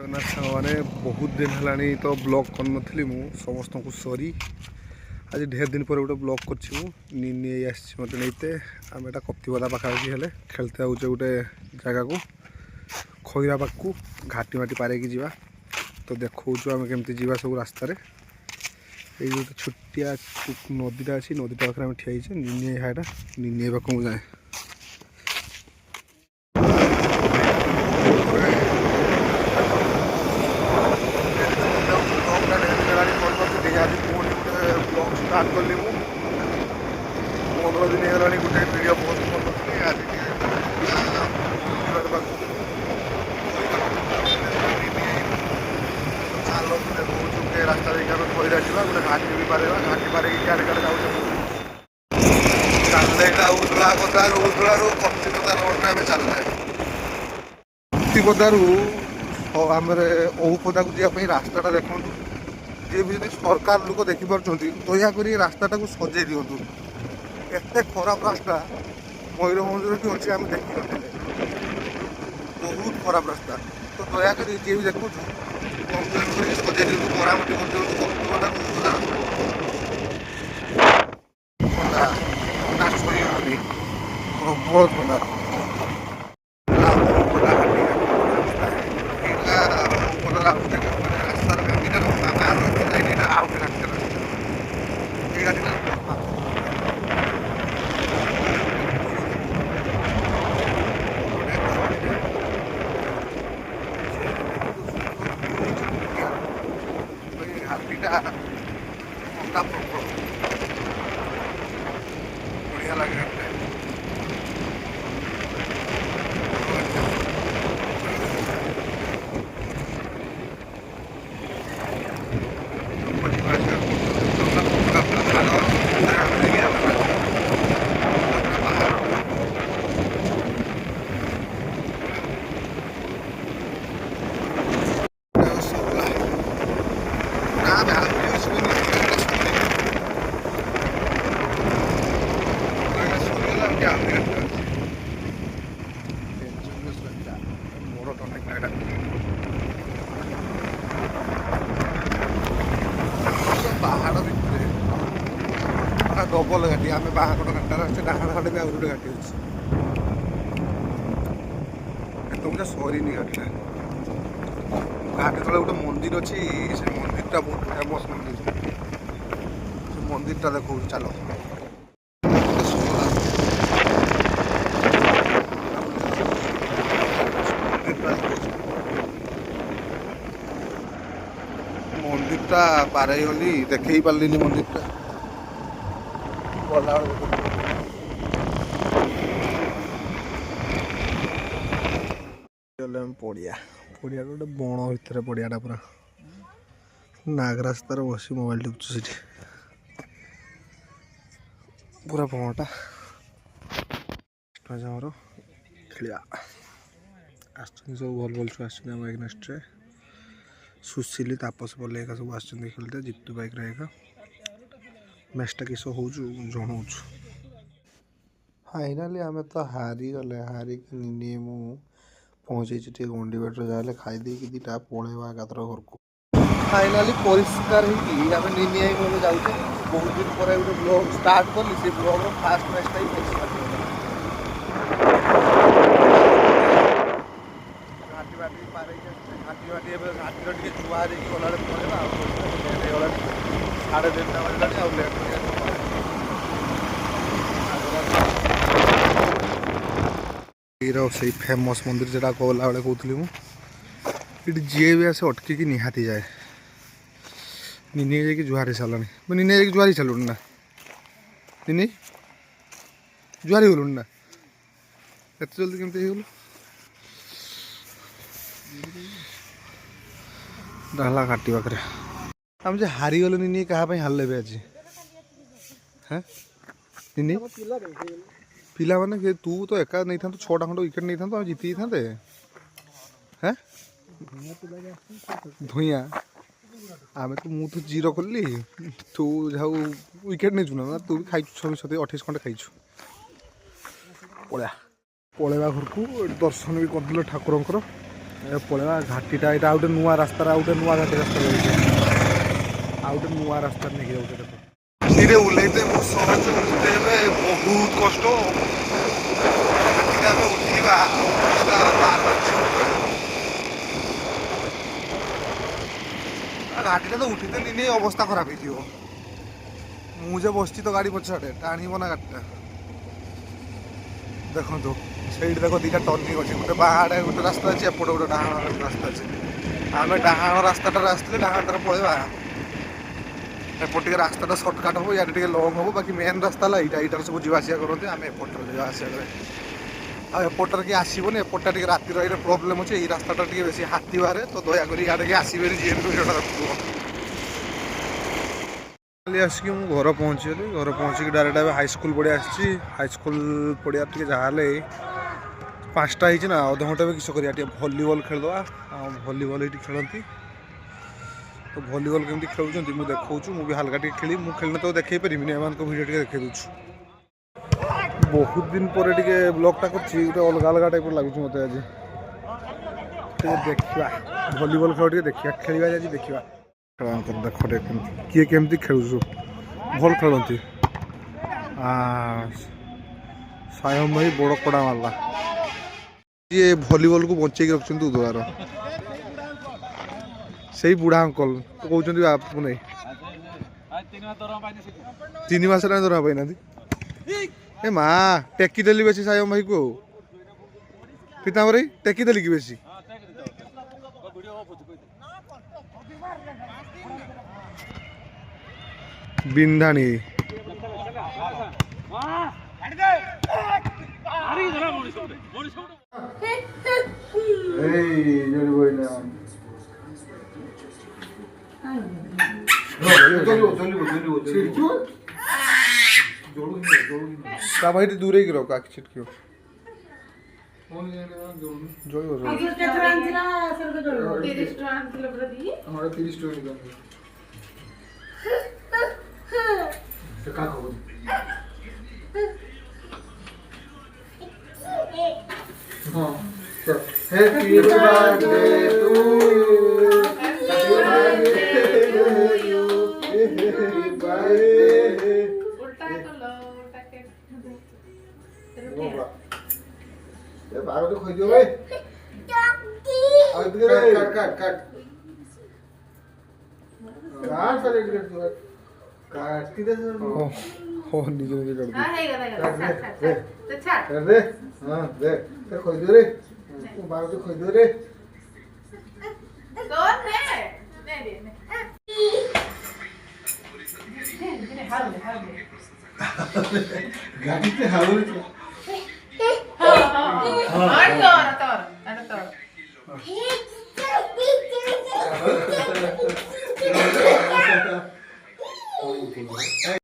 ना साने बहुत दिन है तो ब्लॉग कर नी मु समस्त को सॉरी आज ढेर दिन पर गोटे ब्लॉग कर मत नहीं आम एटा कप्तिपदा पाखापाखि हेले खेलते आउचे गोटे जगह को खईरा पाक को घाटी माटी पारे की जावा तो देखो आम केमती जावा सब रास्तार ये गोटे छोटिया नदीटा अच्छी नदीटा पाखे आम ठिया निनी हाटा निनी पाक जाए स्टार्ट कली मु 15 दिन है गोटे वीडियो पोस्ट कर आज रास्ता देखा खईरा जा गोटे घाटी भी पारे घाटी पारे गाड़ी गाड़ी जाऊँ उदला कदार उदलारू कप्तिपदा रोड में चलते कप्तिपदारू आम औपदा को जावाई रास्ता देखूँ जी भी सरकार लोक देखिपुं दयाकोरी रास्ता को सजे दिंतु एत खराब रास्ता मयूरभंज कि अच्छे आम देखी न बहुत खराब रास्ता तो दयाकोरी जी भी देखु सजे दिंतु मरामती बहुत थंडा बढ़िया लगे डबल घाटी आम बाहागट घाटार अच्छे डाण घाटे भी आगे घाटी अच्छे सरीनी घाटा घाटी तले गोटे मंदिर अच्छी से मंदिरटा बहुत फेमस मंदिर से मंदिरटा देखो चलो मंदिरटा पारे गली देखे पार्ली मंदिरटा पड़ा पड़िया पड़िया गोटे बण भितर पड़ियाटा पूरा नाग रास्तार बस मोबाइल टिपुचु से पूरा बणटा आमर खेलिया सब भल भल छुआ आम एगनेस्ट्रे सुशीली तापस पल्ले सब आस खेलते जितु बाइक रहा मैचटा किस हो जनाऊँ फाइनाली आम तो हारीगले हारिक निनी मु पहुँचे गंडी बाट जाए खाईदे कि दीटा पलैबा एकाथर घर को फाइनाली परिष्कार आम निनी आई जाऊे बहुत दिन पर गोटे ब्लॉग स्टार्ट कली से ब्लॉग फास्ट मैचटा ही घाटी बाटी पारे घाटी बाटी घाटीर टे जुआ देखिए गला पलैबा साढ़े 3टा बजला आउ लेट से फेमस मंदिर जोटा गला बेले कहती मुझे जी भी आसे अटकिकी निहाती जाए निनी जाकि जुहारी सारा निनी जाकि जुहारी सारू ना निनी जुहारी गलु ना एत जल्दी केमती गलु डाला घाटी पाखे आम जो हारीगल निनी क्या हारे आज हाँ निनी पिला माने तू तो एका नहीं था तो 6टा खंड विकेट नहीं था तो जीती था हैं धुइया आम तो मुझे तो 0 कली तू जाऊ विकेट नहीं चुना तू भी खाई 26-27-28 खंडे खाई पड़ा पलैबा घर को दर्शन भी करदे ठाकुर पलवा घाटीटा यहाँ गोटे नुआ रास्ता गोटे नुआ घाटी रास्ता आउ गोटे नुआ रास्ता नहीं जाऊे देख घाटी ओह्लैते बहुत कष्ट उठा घाटीटा तो उठीते नहीं अवस्था खराब हो मुझे बस तो गाड़ी पछाड़े टाणीब ना गाड़ीटा देखो से देख दीटा टर्निंग अच्छे गोटे बाहाड़े गोटे रास्ता अच्छे एपटे गोटे डाहाण रास्ता अच्छे आम डाहाण रास्ताटा आसते डाहाणटार पलैबा एपटे रास्ता सर्टकट हम या लंग हम बाकी मेन रास्ता है यहाँ सब जावासिया करते आम एपटर जावासिया करें आएपटर किए आसबन एपटा टे रातिर ये प्रोब्लेम अच्छे ये रास्ताटा टे बेसी हाथी बाहर तो दयाक यहाँ आसबे जी रखुव आसिक घर पहुँचीगली घर पहुँचिक डायरेक्ट हाईस्कल पड़िया हाईस्कल पड़िया जहाँ 5टा ही ना अध घंटा भी किस कर भलीबल खेलदे भलीबल ये खेलती तो भलीबल केमती खेलुँच मुझे देखा मुझे हल्का टे खेली मुझे खेलने तो देखे पारि भिडियो टे देखे दूँ बहुत दिन पर टे ब्लॉगटा कर अलग अलग टाइप लगुच मत आज देखा भलीबल खेल देखा खेल आज देखा देख किए केमती खेलुँ भल खेलती सायम भाई बड़ कड़ा मारला ये भलीबल को बचे रखते उद्वार से बुढ़ा अंकल तो कहते आपको नहीं 3 मास दरमा पाई ए माँ टेकीदेली बेसी सायम भाई को पितामरी टेकीदेली कि बेसी बिंधाणी दूर ही रहो काकी छिटकियो Happy birthday to you. Happy birthday. ये बाहर तो खोई दियो भाई काट सारे काट की दे हो नीचे नीचे कर दे हां है तो छाड़ कर दे हां दे ते खोई दे रे तू बाहर तो खोई दे रे कौन है दे दे गाड़ी पे हाउल हां